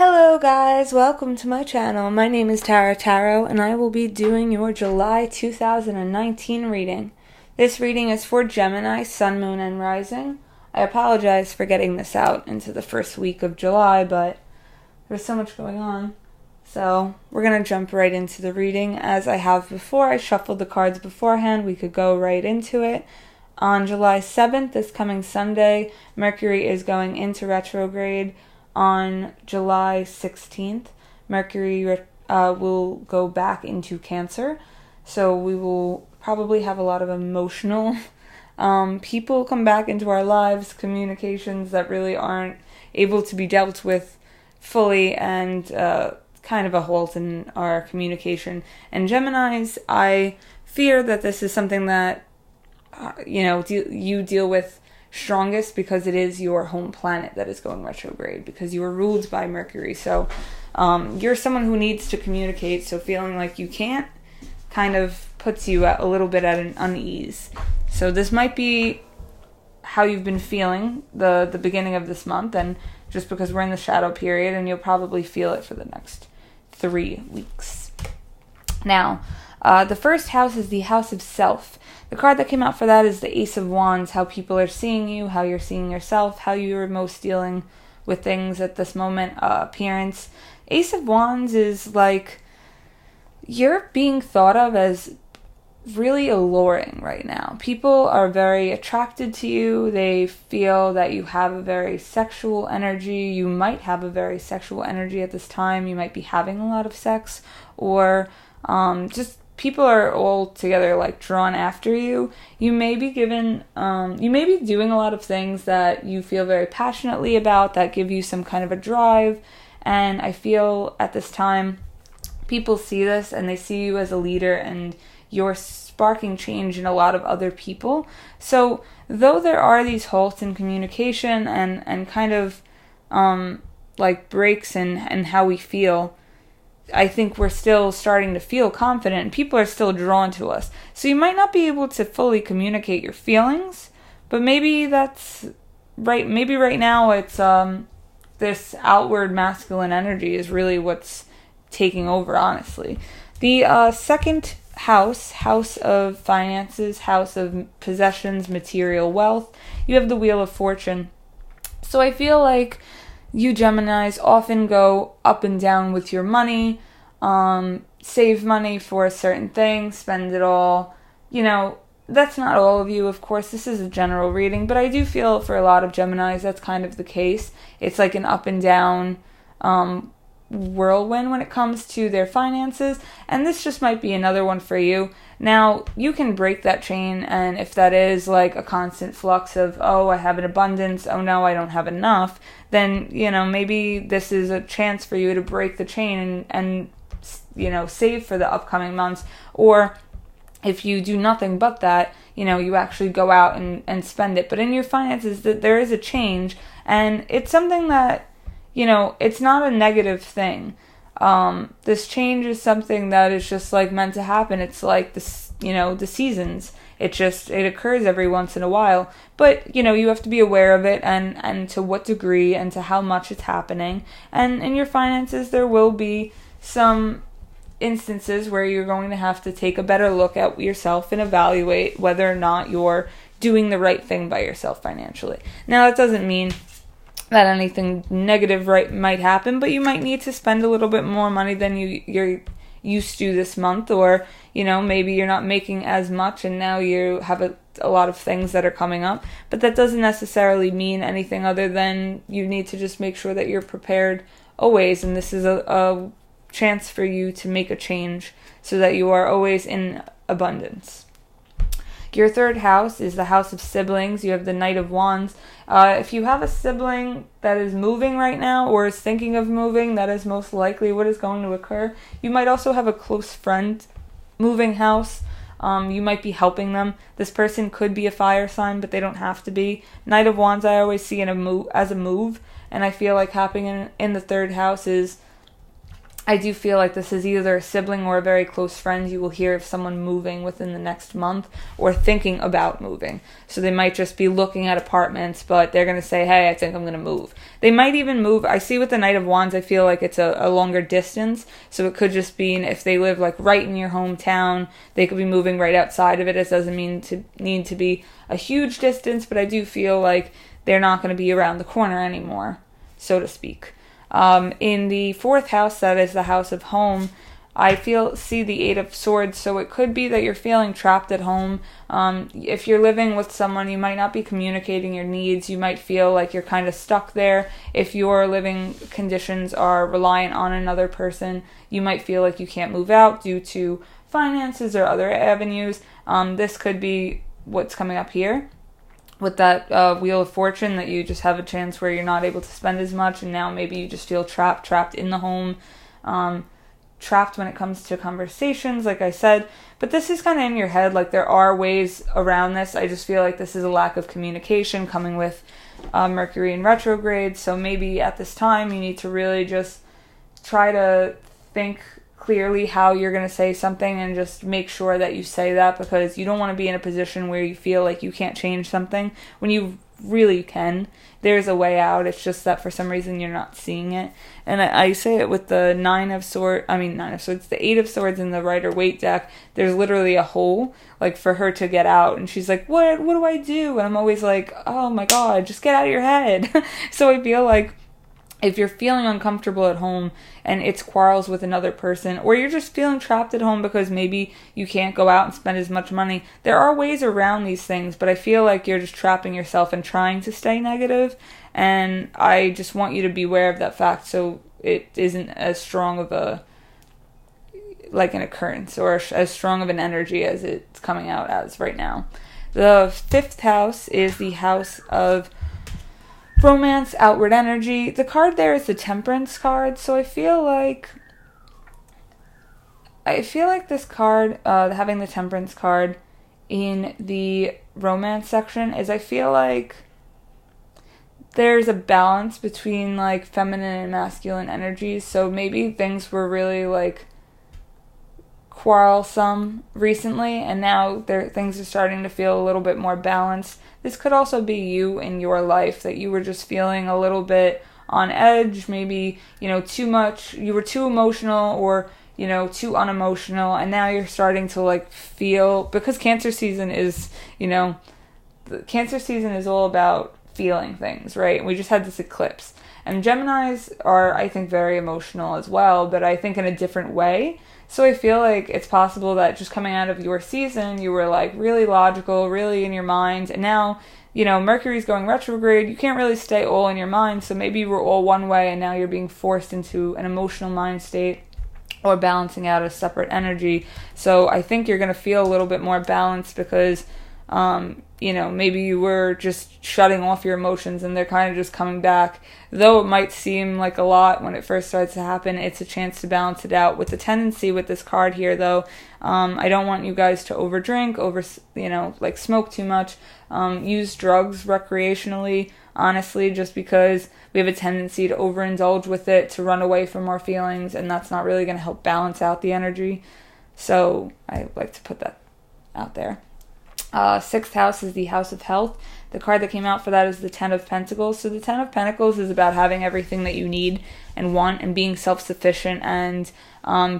Hello guys, welcome to my channel. My name is Tara Tarot and I will be doing your July 2019 reading. This reading is for Gemini, Sun, Moon, and Rising. I apologize for getting this out into the first week of July, but there's so much going on. So we're going to jump right into the reading. As I have before, I shuffled the cards beforehand. We could go right into it. On July 7th, this coming Sunday, Mercury is going into retrograde. On July 16th, Mercury will go back into Cancer. So we will probably have a lot of emotional people come back into our lives, communications that really aren't able to be dealt with fully, and kind of a halt in our communication. And Geminis, I fear that this is something that you deal with strongest because it is your home planet that is going retrograde, because you are ruled by Mercury. So you're someone who needs to communicate, so feeling like you can't kind of puts you a little bit at an unease. So this might be how you've been feeling the beginning of this month, and just because we're in the shadow period, and you'll probably feel it for the next 3 weeks. Now, the first house is the house of self. The card that came out for that is the Ace of Wands, how people are seeing you, how you're seeing yourself, how you're most dealing with things at this moment, appearance. Ace of Wands is like you're being thought of as really alluring right now. People are very attracted to you. They feel that you have a very sexual energy. You might have a very sexual energy at this time. You might be having a lot of sex, or just people are all together like drawn after you. You may be doing a lot of things that you feel very passionately about, that give you some kind of a drive. And I feel at this time, people see this and they see you as a leader, and you're sparking change in a lot of other people. So though there are these halts in communication and kind of like breaks in how we feel, I think we're still starting to feel confident, and people are still drawn to us. So you might not be able to fully communicate your feelings, but maybe that's right. Maybe right now it's this outward masculine energy is really what's taking over, honestly. The second house of finances, house of possessions, material wealth, you have the Wheel of Fortune. So I feel like you Geminis often go up and down with your money, save money for a certain thing, spend it all. That's not all of you, of course. This is a general reading, but I do feel for a lot of Geminis that's kind of the case. It's like an up and down whirlwind when it comes to their finances, and this just might be another one for you. Now, you can break that chain, and if that is like a constant flux of, oh, I have an abundance, oh no, I don't have enough, then, maybe this is a chance for you to break the chain and save for the upcoming months. Or if you do nothing but that, you actually go out and spend it. But in your finances, there is a change, and it's something that, it's not a negative thing. This change is something that is just like meant to happen. It's like this, the seasons. It occurs every once in a while, but you have to be aware of it and to what degree and to how much it's happening. And in your finances, there will be some instances where you're going to have to take a better look at yourself and evaluate whether or not you're doing the right thing by yourself financially. Now, that doesn't mean that anything negative might happen, but you might need to spend a little bit more money than you're used to this month, or maybe you're not making as much and now you have a lot of things that are coming up. But that doesn't necessarily mean anything other than you need to just make sure that you're prepared always, and this is a chance for you to make a change so that you are always in abundance. Your third house is the house of siblings. You have the Knight of Wands. If you have a sibling that is moving right now or is thinking of moving, that is most likely what is going to occur. You might also have a close friend moving house. You might be helping them. This person could be a fire sign, but they don't have to be. Knight of Wands I always see as a move, and I feel like happening in the third house is I do feel like this is either a sibling or a very close friend. You will hear of someone moving within the next month or thinking about moving. So they might just be looking at apartments, but they're going to say, hey, I think I'm going to move. They might even move. I see with the Knight of Wands, I feel like it's a longer distance. So it could just be if they live like right in your hometown, they could be moving right outside of it. It doesn't need to be a huge distance, but I do feel like they're not going to be around the corner anymore, so to speak. In the 4th house, that is the house of home, I see the 8 of Swords, so it could be that you're feeling trapped at home. If you're living with someone, you might not be communicating your needs. You might feel like you're kind of stuck there. If your living conditions are reliant on another person, you might feel like you can't move out due to finances or other avenues. This could be what's coming up here with that Wheel of Fortune, that you just have a chance where you're not able to spend as much, and now maybe you just feel trapped in the home, trapped when it comes to conversations, like I said. But this is kind of in your head, like there are ways around this. I just feel like this is a lack of communication coming with Mercury in retrograde, so maybe at this time you need to really just try to think clearly how you're going to say something and just make sure that you say that, because you don't want to be in a position where you feel like you can't change something when you really can. There's a way out. It's just that for some reason you're not seeing it. And I say it with the 9 of Swords, the 8 of Swords in the Rider-Waite deck. There's literally a hole like for her to get out, and she's like, what do I do? And I'm always like, oh my God, just get out of your head. So I feel like if you're feeling uncomfortable at home and it's quarrels with another person, or you're just feeling trapped at home because maybe you can't go out and spend as much money, there are ways around these things, but I feel like you're just trapping yourself and trying to stay negative, and I just want you to be aware of that fact so it isn't as strong of an occurrence or as strong of an energy as it's coming out as right now. The 5th house is the house of romance, outward energy. The card there is the Temperance card, so I feel like this card, having the Temperance card in the romance section, is I feel like there's a balance between like feminine and masculine energies. So maybe things were really like quarrelsome recently, and now things are starting to feel a little bit more balanced. This could also be you in your life, that you were just feeling a little bit on edge, maybe, too much, you were too emotional or, too unemotional, and now you're starting to like feel, because Cancer season is, Cancer season is all about feeling things, right? We just had this eclipse. And Geminis are, I think, very emotional as well, but I think in a different way. So I feel like it's possible that just coming out of your season, you were like really logical, really in your mind. And now, Mercury's going retrograde. You can't really stay all in your mind. So maybe you were all one way and now you're being forced into an emotional mind state or balancing out a separate energy. So I think you're going to feel a little bit more balanced because, maybe you were just shutting off your emotions and they're kind of just coming back. Though it might seem like a lot when it first starts to happen, it's a chance to balance it out. With the tendency with this card here, though, I don't want you guys to overdrink, smoke too much, use drugs recreationally, honestly, just because we have a tendency to overindulge with it, to run away from our feelings, and that's not really going to help balance out the energy. So I like to put that out there. 6th house is the house of health. The card that came out for that is the 10 of Pentacles. So the 10 of Pentacles is about having everything that you need and want and being self-sufficient and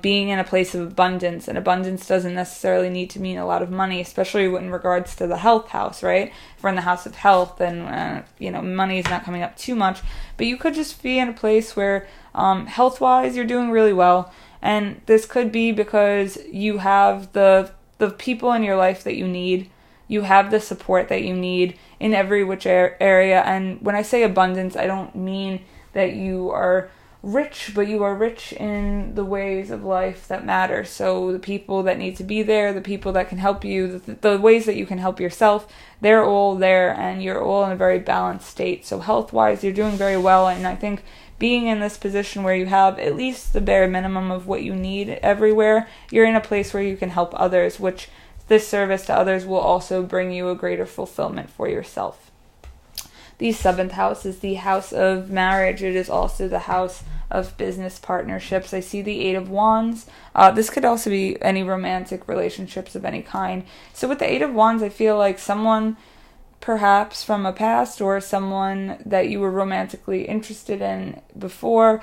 being in a place of abundance. And abundance doesn't necessarily need to mean a lot of money, especially in regards to the health house, right? If we're in the house of health, then, money is not coming up too much. But you could just be in a place where health-wise you're doing really well. And this could be because you have the people in your life that you need. You have the support that you need in every which area. And when I say abundance, I don't mean that you are rich, but you are rich in the ways of life that matter. So the people that need to be there, the people that can help you, the ways that you can help yourself, they're all there and you're all in a very balanced state. So health-wise, you're doing very well. And I think being in this position where you have at least the bare minimum of what you need everywhere, you're in a place where you can help others, which this service to others will also bring you a greater fulfillment for yourself. the 7th house is the house of marriage. It is also the house of business partnerships. I see the 8 of Wands. This could also be any romantic relationships of any kind. So with the 8 of Wands, I feel like someone perhaps from a past or someone that you were romantically interested in before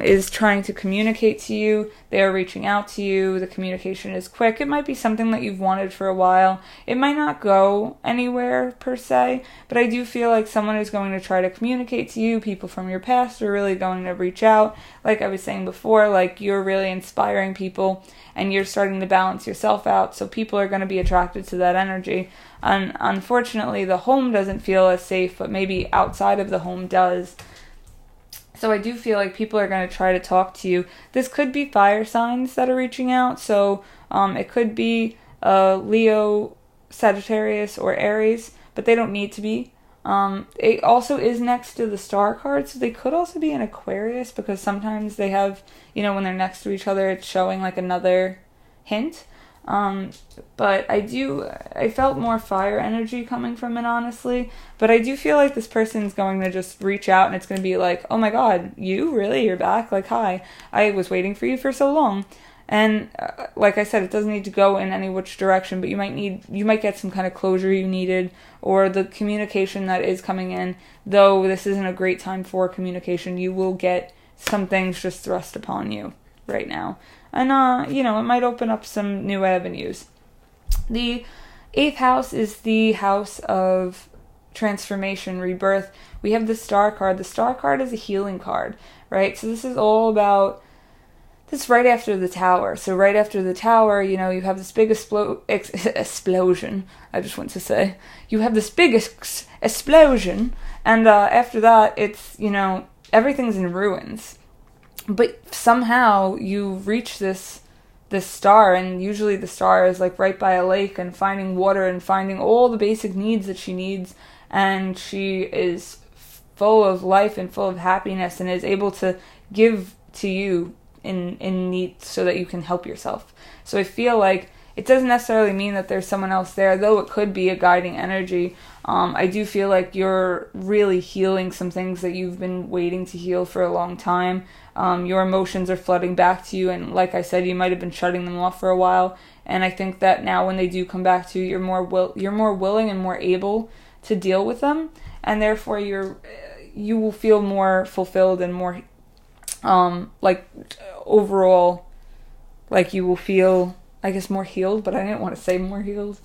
is trying to communicate to you. They are reaching out to you. The communication is quick. It might be something that you've wanted for a while. It might not go anywhere per se, but I do feel like someone is going to try to communicate to you. People from your past are really going to reach out. Like I was saying before, like you're really inspiring people and you're starting to balance yourself out, so people are going to be attracted to that energy. And unfortunately, the home doesn't feel as safe, but maybe outside of the home does. So I do feel like people are going to try to talk to you. This could be fire signs that are reaching out. So it could be Leo, Sagittarius, or Aries, but they don't need to be. It also is next to the star card, so they could also be an Aquarius, because sometimes they have, when they're next to each other, it's showing like another hint. But I felt more fire energy coming from it, honestly. But I do feel like this person's going to just reach out and it's going to be like, oh my god, you? Really? You're back? Like, hi. I was waiting for you for so long. And like I said, it doesn't need to go in any which direction, but you might get some kind of closure you needed, or the communication that is coming in. Though this isn't a great time for communication, you will get some things just thrust upon you right now. And, it might open up some new avenues. The 8th house is the house of transformation, rebirth. We have the Star card. The Star card is a healing card, right? So this is all about, this right after the Tower. So right after the Tower, you have this big explosion. I just want to say. You have this big explosion. And after that, it's, everything's in ruins. But somehow you reach this star, and usually the star is like right by a lake and finding water and finding all the basic needs that she needs, and she is full of life and full of happiness and is able to give to you in need so that you can help yourself. So I feel like it doesn't necessarily mean that there's someone else there, though it could be a guiding energy. I do feel like you're really healing some things that you've been waiting to heal for a long time. Your emotions are flooding back to you, and like I said, you might have been shutting them off for a while. And I think that now when they do come back to you, you're more willing and more able to deal with them, and therefore you will feel more fulfilled and more overall, like you will feel, I guess, more healed, but I didn't want to say more healed.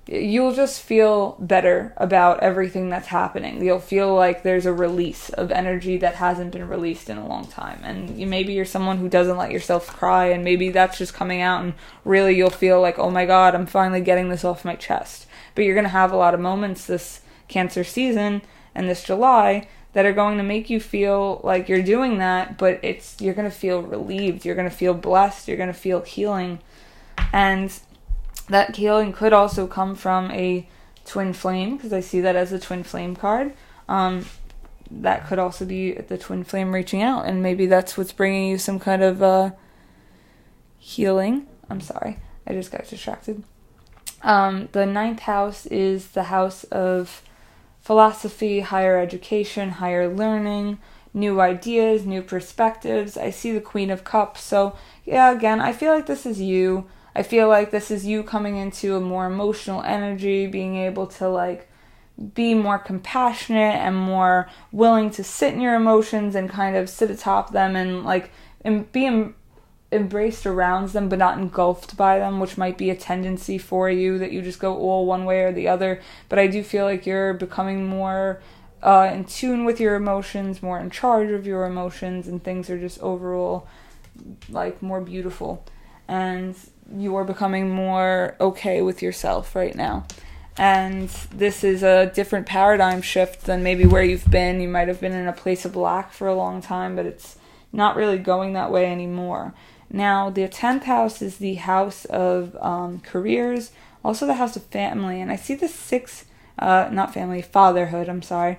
You'll just feel better about everything that's happening. You'll feel like there's a release of energy that hasn't been released in a long time. And maybe you're someone who doesn't let yourself cry, and maybe that's just coming out, and really you'll feel like, oh my god, I'm finally getting this off my chest. But you're going to have a lot of moments this Cancer season and this July that are going to make you feel like you're doing that, but you're going to feel relieved, you're going to feel blessed, you're going to feel healing. And that healing could also come from a twin flame, because I see that as a twin flame card. That could also be the twin flame reaching out, and maybe that's what's bringing you some kind of healing. I'm sorry, I just got distracted. The 9th house is the house of philosophy, higher education, higher learning, new ideas, new perspectives. I see the Queen of Cups. So yeah, again, I feel like this is you. I feel like this is you coming into a more emotional energy, being able to be more compassionate and more willing to sit in your emotions and kind of sit atop them and be embraced around them, but not engulfed by them, which might be a tendency for you, that you just go all one way or the other. But I do feel like you're becoming more in tune with your emotions, more in charge of your emotions, and things are just overall more beautiful. And you are becoming more okay with yourself right now. And this is a different paradigm shift than maybe where you've been. You might have been in a place of lack for a long time, but it's not really going that way anymore. Now, the 10th house is the house of careers, also the house of family. And I see the fatherhood, I'm sorry.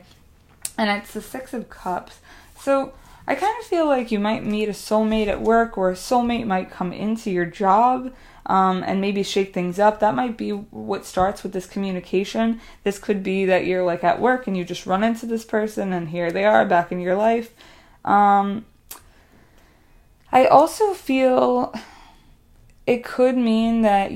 And it's the 6 of Cups. So I kind of feel like you might meet a soulmate at work, or a soulmate might come into your job and maybe shake things up. That might be what starts with this communication. This could be that you're like at work and you just run into this person and here they are back in your life. I also feel it could mean that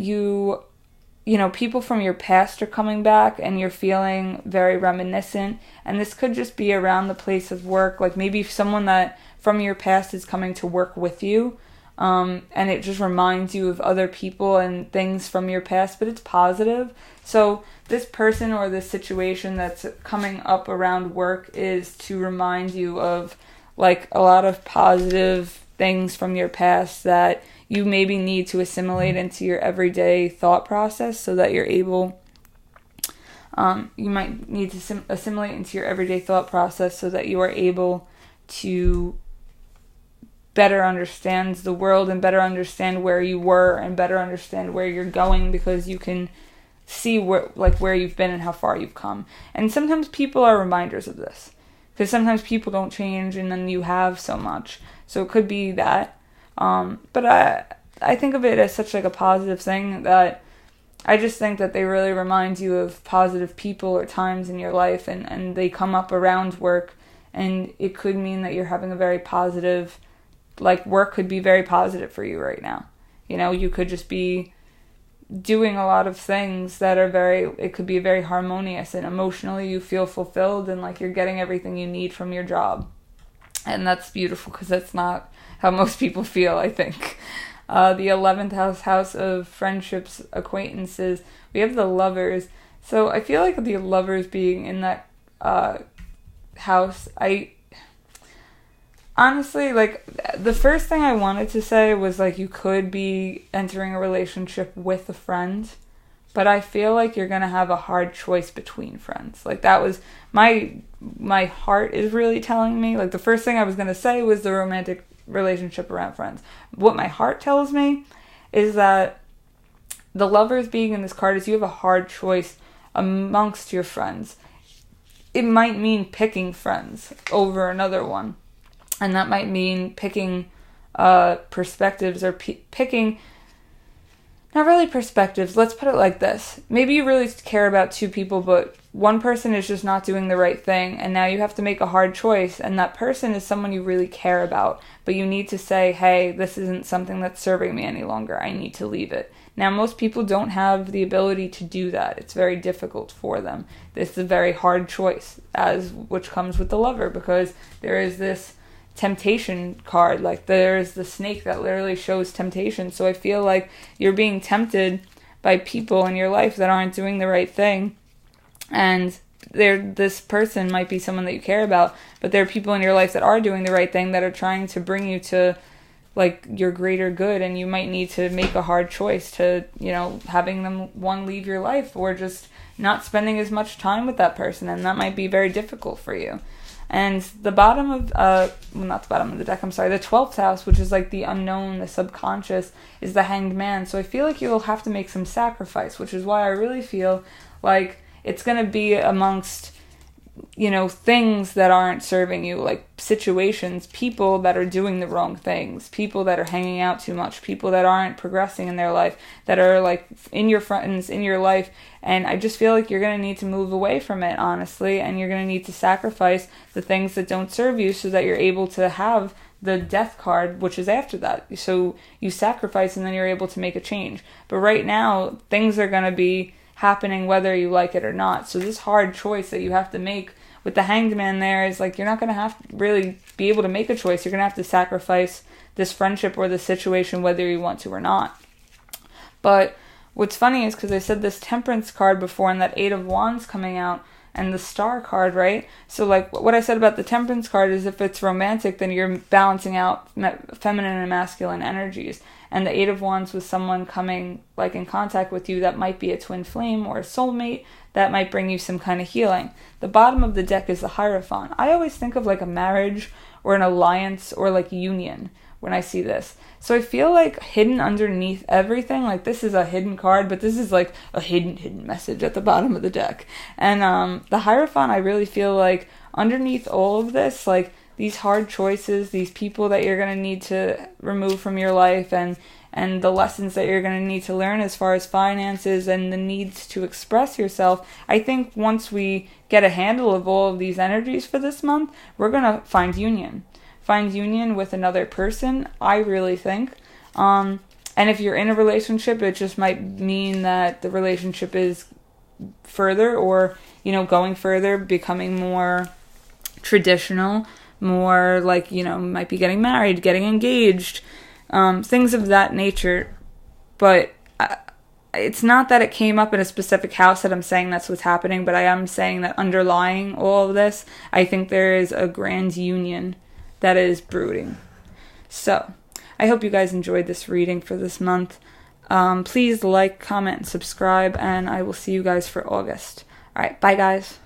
people from your past are coming back and you're feeling very reminiscent. And this could just be around the place of work. Like maybe someone that from your past is coming to work with you. And it just reminds you of other people and things from your past, but it's positive. So this person or this situation that's coming up around work is to remind you of like a lot of positive things from your past that you maybe need to assimilate into your everyday thought process so that you're able, you might need to assimilate into your everyday thought process so that you are able to better understand the world and better understand where you were and better understand where you're going, because you can see where you've been and how far you've come. And sometimes people are reminders of this, because sometimes people don't change and then you have so much. So it could be that. But I think of it as such like a positive thing, that I just think that they really remind you of positive people or times in your life, and they come up around work, and it could mean that you're having a very positive, like work could be very positive for you right now. You could just be doing a lot of things that are it could be very harmonious, and emotionally you feel fulfilled and like you're getting everything you need from your job. And that's beautiful, because that's not how most people feel, I think. The 11th house of friendships, acquaintances, we have the lovers. So I feel like the lovers being in that house, honestly, like, the first thing I wanted to say was, like, you could be entering a relationship with a friend, but I feel like you're going to have a hard choice between friends. Like, that was, my heart is really telling me, like, the first thing I was going to say was the romantic relationship around friends. What my heart tells me is that the lovers being in this card is you have a hard choice amongst your friends. It might mean picking friends over another one. And that might mean picking perspectives, or picking, not really perspectives, let's put it like this. Maybe you really care about two people, but one person is just not doing the right thing, and now you have to make a hard choice, and that person is someone you really care about, but you need to say, hey, this isn't something that's serving me any longer, I need to leave it. Now, most people don't have the ability to do that. It's very difficult for them. This is a very hard choice, which comes with the lover, because there is this temptation card. Like, there's the snake that literally shows temptation. So I feel like you're being tempted by people in your life that aren't doing the right thing. And this person might be someone that you care about, but there are people in your life that are doing the right thing, that are trying to bring you to, like, your greater good, and you might need to make a hard choice to, having them, one, leave your life, or just not spending as much time with that person, and that might be very difficult for you. And the bottom of, not the bottom of the deck, I'm sorry, the 12th house, which is like the unknown, the subconscious, is the Hanged Man. So I feel like you'll have to make some sacrifice, which is why I really feel like it's going to be amongst, things that aren't serving you, like situations, people that are doing the wrong things, people that are hanging out too much, people that aren't progressing in their life, that are like in your friends, in your life. And I just feel like you're going to need to move away from it, honestly, and you're going to need to sacrifice the things that don't serve you so that you're able to have the Death card, which is after that. So you sacrifice and then you're able to make a change. But right now, things are going to be happening whether you like it or not. So this hard choice that you have to make with the Hanged Man there is like, you're not going to have to really be able to make a choice. You're going to have to sacrifice this friendship or this situation whether you want to or not. But what's funny is, because I said this Temperance card before, and that Eight of Wands coming out, and the Star card, right? So like what I said about the Temperance card is, if it's romantic, then you're balancing out feminine and masculine energies. And the Eight of Wands was someone coming like in contact with you that might be a twin flame or a soulmate that might bring you some kind of healing. The bottom of the deck is the Hierophant. I always think of like a marriage or an alliance or like union when I see this. So I feel like hidden underneath everything, like this is a hidden card, but this is like a hidden message at the bottom of the deck. And the Hierophant, I really feel like underneath all of this, like these hard choices, these people that you're going to need to remove from your life, and the lessons that you're going to need to learn as far as finances and the needs to express yourself. I think once we get a handle of all of these energies for this month, we're going to find union. Find union with another person, I really think. And if you're in a relationship, it just might mean that the relationship is further, or, going further, becoming more traditional, more like, might be getting married, getting engaged, things of that nature. But it's not that it came up in a specific house that I'm saying that's what's happening, but I am saying that underlying all of this, I think there is a grand union that is brooding. So, I hope you guys enjoyed this reading for this month. Please like, comment, and subscribe, and I will see you guys for August. Alright, bye guys.